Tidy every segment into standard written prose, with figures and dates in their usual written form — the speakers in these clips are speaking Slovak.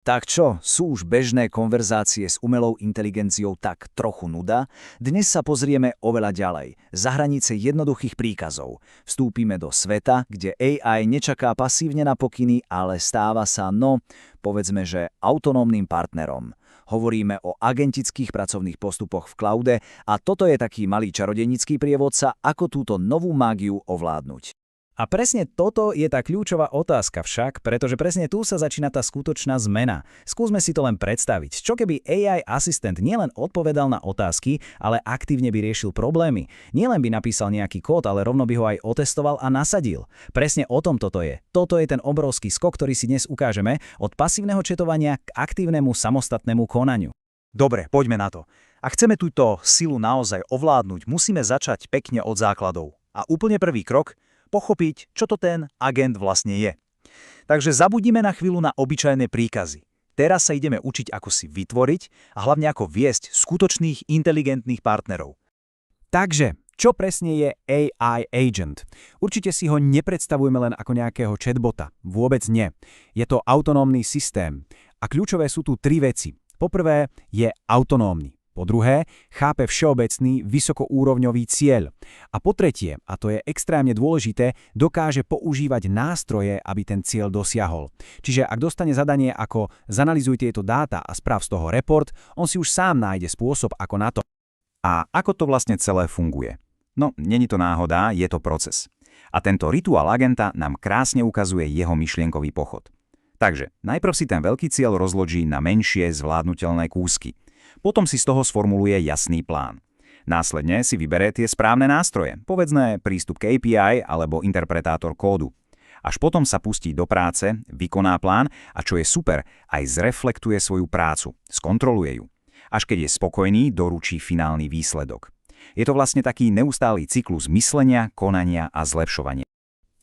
Tak čo, sú už bežné konverzácie s umelou inteligenciou tak trochu nuda? Dnes sa pozrieme oveľa ďalej, za hranice jednoduchých príkazov. Vstúpime do sveta, kde AI nečaká pasívne na pokyny, ale stáva sa, povedzme, že autonómnym partnerom. Hovoríme o agentických pracovných postupoch v cloude a toto je taký malý čarodejnícky prievodca, ako túto novú mágiu ovládnuť. A presne toto je tá kľúčová otázka však, pretože presne tu sa začína tá skutočná zmena. Skúsme si to len predstaviť. Čo keby AI asistent nielen odpovedal na otázky, ale aktívne by riešil problémy. Nielen by napísal nejaký kód, ale rovno by ho aj otestoval a nasadil. Presne o tom toto je. Toto je ten obrovský skok, ktorý si dnes ukážeme od pasívneho četovania k aktívnemu samostatnému konaniu. Dobre, poďme na to. Ak chceme túto silu naozaj ovládnuť, musíme začať pekne od základov. A úplne prvý krok – pochopiť, čo to ten agent vlastne je. Takže zabudíme na chvíľu na obyčajné príkazy. Teraz sa ideme učiť, ako si vytvoriť a hlavne ako viesť skutočných inteligentných partnerov. Takže, čo presne je AI agent? Určite si ho nepredstavujeme len ako nejakého chatbota. Vôbec nie. Je to autonómny systém. A kľúčové sú tu tri veci. Poprvé je autonómny. Po druhé, chápe všeobecný vysokoúrovňový cieľ. A po tretie, a to je extrémne dôležité, dokáže používať nástroje, aby ten cieľ dosiahol. Čiže ak dostane zadanie ako zanalizuj tieto dáta a správ z toho report, on si už sám nájde spôsob, ako na to. A ako to vlastne celé funguje? No, není to náhoda, je to proces. A tento rituál agenta nám krásne ukazuje jeho myšlienkový pochod. Takže, najprv si ten veľký cieľ rozloží na menšie, zvládnutelné kúsky. Potom si z toho sformuluje jasný plán. Následne si vyberie tie správne nástroje, povedzme prístup k API alebo interpretátor kódu. Až potom sa pustí do práce, vykoná plán a čo je super, aj zreflektuje svoju prácu, skontroluje ju. Až keď je spokojný, doručí finálny výsledok. Je to vlastne taký neustály cyklus myslenia, konania a zlepšovania.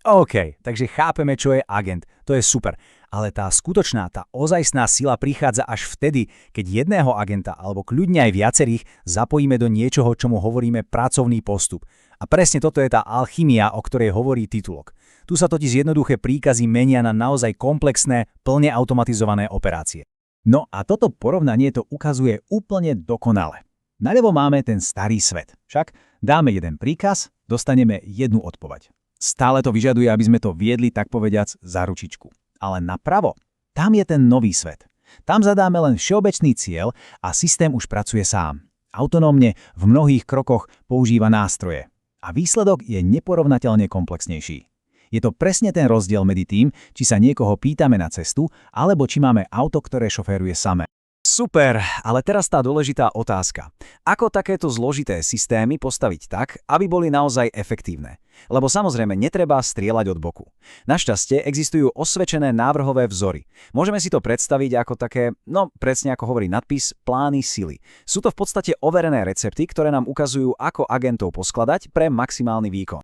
OK, takže chápeme, čo je agent. To je super. Ale tá skutočná, tá ozajstná sila prichádza až vtedy, keď jedného agenta alebo kľudne aj viacerých zapojíme do niečoho, čomu hovoríme pracovný postup. A presne toto je tá alchymia, o ktorej hovorí titulok. Tu sa totiž jednoduché príkazy menia na naozaj komplexné, plne automatizované operácie. No a toto porovnanie to ukazuje úplne dokonale. Naľavo máme ten starý svet. Však dáme jeden príkaz, dostaneme jednu odpoveď. Stále to vyžaduje, aby sme to viedli, tak povediac, za ručičku. Ale napravo, tam je ten nový svet. Tam zadáme len všeobecný cieľ a systém už pracuje sám. Autonómne v mnohých krokoch používa nástroje. A výsledok je neporovnateľne komplexnejší. Je to presne ten rozdiel medzi tým, či sa niekoho pýtame na cestu, alebo či máme auto, ktoré šoféruje samé. Super, ale teraz tá dôležitá otázka. Ako takéto zložité systémy postaviť tak, aby boli naozaj efektívne? Lebo samozrejme netreba strieľať od boku. Našťastie existujú osvedčené návrhové vzory. Môžeme si to predstaviť ako také, presne ako hovorí nadpis, plány sily. Sú to v podstate overené recepty, ktoré nám ukazujú, ako agentov poskladať pre maximálny výkon.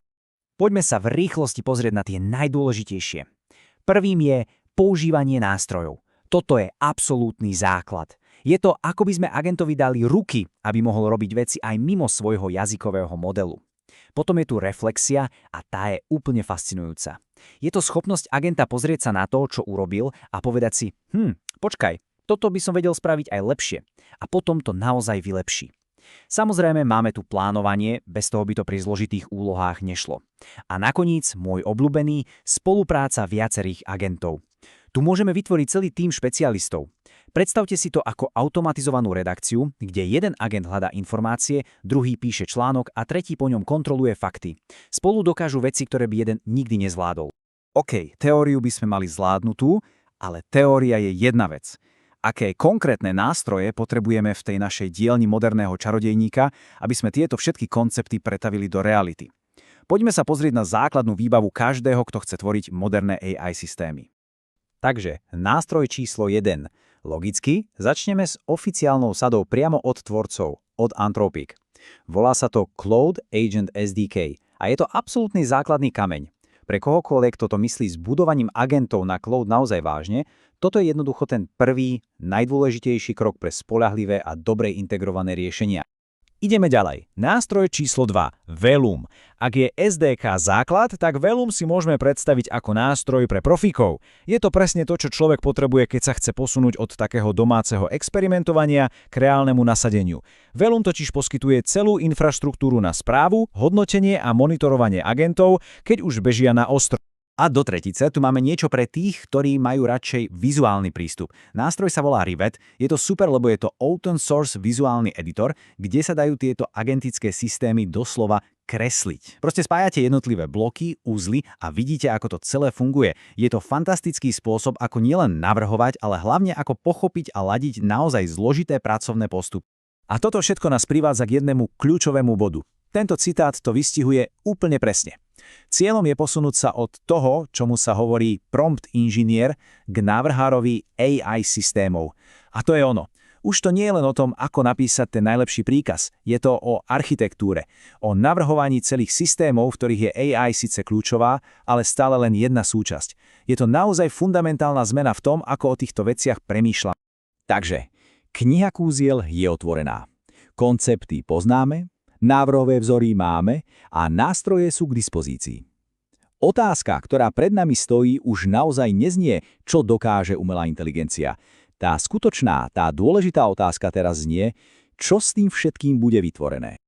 Poďme sa v rýchlosti pozrieť na tie najdôležitejšie. Prvým je používanie nástrojov. Toto je absolútny základ. Je to, ako by sme agentovi dali ruky, aby mohol robiť veci aj mimo svojho jazykového modelu. Potom je tu reflexia a tá je úplne fascinujúca. Je to schopnosť agenta pozrieť sa na to, čo urobil a povedať si, počkaj, toto by som vedel spraviť aj lepšie. A potom to naozaj vylepší. Samozrejme máme tu plánovanie, bez toho by to pri zložitých úlohách nešlo. A nakoniec môj obľúbený, spolupráca viacerých agentov. Tu môžeme vytvoriť celý tím špecialistov. Predstavte si to ako automatizovanú redakciu, kde jeden agent hľadá informácie, druhý píše článok a tretí po ňom kontroluje fakty. Spolu dokážu veci, ktoré by jeden nikdy nezvládol. OK, teóriu by sme mali zvládnutú, ale teória je jedna vec. Aké konkrétne nástroje potrebujeme v tej našej dielni moderného čarodejníka, aby sme tieto všetky koncepty pretavili do reality? Poďme sa pozrieť na základnú výbavu každého, kto chce tvoriť moderné AI systémy. Takže nástroj číslo 1. Logicky začneme s oficiálnou sadou priamo od tvorcov, od Anthropic. Volá sa to Cloud Agent SDK a je to absolútny základný kameň. Pre kohokoľvek, kto to myslí s budovaním agentov na cloud naozaj vážne, toto je jednoducho ten prvý, najdôležitejší krok pre spoľahlivé a dobre integrované riešenia. Ideme ďalej. Nástroj číslo 2. Velum. Ak je SDK základ, tak Velum si môžeme predstaviť ako nástroj pre profíkov. Je to presne to, čo človek potrebuje, keď sa chce posunúť od takého domáceho experimentovania k reálnemu nasadeniu. Velum totiž poskytuje celú infraštruktúru na správu, hodnotenie a monitorovanie agentov, keď už bežia na ostro. A do tretice tu máme niečo pre tých, ktorí majú radšej vizuálny prístup. Nástroj sa volá Rivet, je to super, lebo je to open source vizuálny editor, kde sa dajú tieto agentické systémy doslova kresliť. Proste spájate jednotlivé bloky, uzly a vidíte, ako to celé funguje. Je to fantastický spôsob, ako nielen navrhovať, ale hlavne ako pochopiť a ladiť naozaj zložité pracovné postupy. A toto všetko nás privádza k jednému kľúčovému bodu. Tento citát to vystihuje úplne presne. Cieľom je posunúť sa od toho, čomu sa hovorí prompt inžinier, k návrhárovi AI systémov. A to je ono. Už to nie je len o tom, ako napísať ten najlepší príkaz. Je to o architektúre, o navrhovaní celých systémov, v ktorých je AI síce kľúčová, ale stále len jedna súčasť. Je to naozaj fundamentálna zmena v tom, ako o týchto veciach premýšľam. Takže, kniha kúziel je otvorená. Koncepty poznáme, návrhové vzory máme a nástroje sú k dispozícii. Otázka, ktorá pred nami stojí, už naozaj neznie, čo dokáže umelá inteligencia. Tá skutočná, tá dôležitá otázka teraz znie, čo s tým všetkým bude vytvorené.